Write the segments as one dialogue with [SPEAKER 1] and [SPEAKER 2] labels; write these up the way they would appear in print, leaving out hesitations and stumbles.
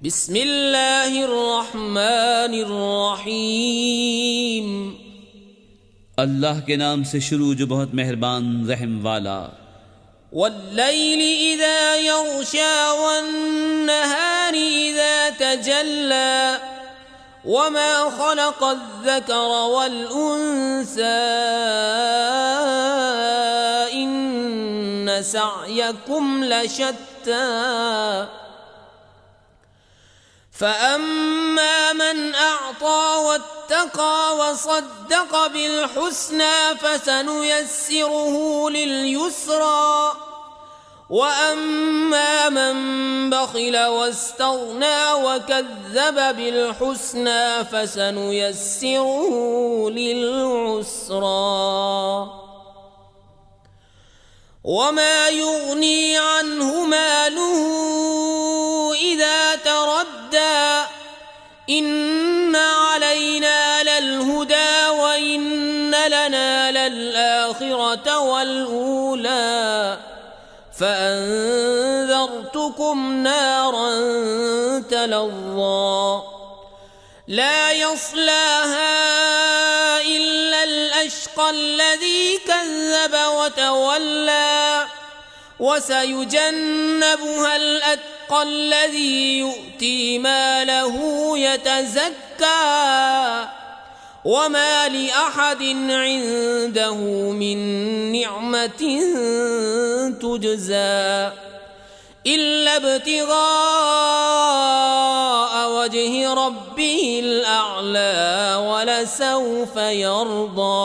[SPEAKER 1] बिस्मिल्लाहिर्रहमानिर्रहीम।
[SPEAKER 2] अल्लाह के नाम से शुरू जो बहुत मेहरबान रहम वाला।
[SPEAKER 1] वल्लैलि इज़ा यग़शा वन्नहारि इज़ा तजल्ला वमा खलक़ज़-ज़करा वल-उन्सा इन्न सअयकुम लशत्ता फ़अम्मा मन अअता वत्तक़ा वसद्दक़ बिल-हुस्ना फ़सनुयस्सिरुहु लिल-युस्रा वअम्मा मन बख़िल वस्तग़ना वकज़्ज़ब बिल-हुस्ना फ़सनुयस्सिरुहु लिल-उस्रा वमा युग़नी अन्हु मालुहु इज़ा तरद्दा इन्न अलैना लल-हुदा व इन्न लना लल-आखिरत वल-ऊला फ़अन्ज़रतुकुम नारन तलज़्ज़ा ला यस्लाहा इल्ला अल-अश्क़ा अल्लज़ी कज़्ज़ब वतवल्ला वसयुजन्नबुहा अल-अत्क़ा अल्लज़ी यु'ती मालहु यतज़क्का वमा लिअहदिन इन्दहु मिन निअमतिन तुजज़ा इल्ला इब्तिग़ाअ वजहि रब्बिहिल अअला वलसौफ़ यर्दा।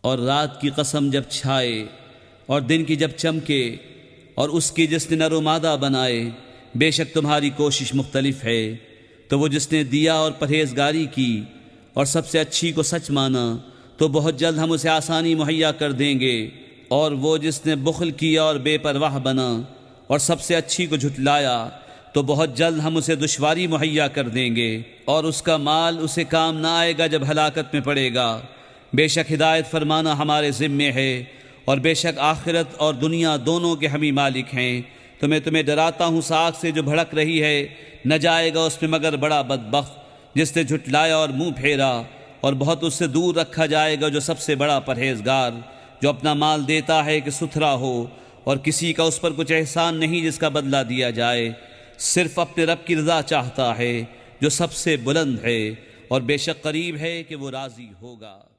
[SPEAKER 2] और रात की कसम जब छाए और दिन की जब चमके और उसकी जिसने नर व मादा बनाए, बेशक तुम्हारी कोशिश मुख्तलिफ है। तो वो जिसने दिया और परहेजगारी की और सबसे अच्छी को सच माना, तो बहुत जल्द हम उसे आसानी मुहैया कर देंगे। और वो जिसने बुख्ल किया और बेपरवाह बना और सबसे अच्छी को झुटलाया, तो बहुत जल्द हम उसे दुश्वारी मुहैया कर देंगे और उसका माल उसे काम ना आएगा जब हलाकत में पड़ेगा। बेशक हिदायत फरमाना हमारे ज़िम्मे है और बेशक आखिरत और दुनिया दोनों के हमी मालिक हैं। तो मैं तुम्हें डराता हूँ साग से जो भड़क रही है, न जाएगा उसमें मगर बड़ा बदबख्त जिसने झुटलाया और मुंह फेरा, और बहुत उससे दूर रखा जाएगा जो सबसे बड़ा परहेजगार, जो अपना माल देता है कि सुथरा हो और किसी का उस पर कुछ एहसान नहीं जिसका बदला दिया जाए, सिर्फ अपने रब की रज़ा चाहता है जो सबसे बुलंद है और बेशक करीब है कि वो राज़ी होगा।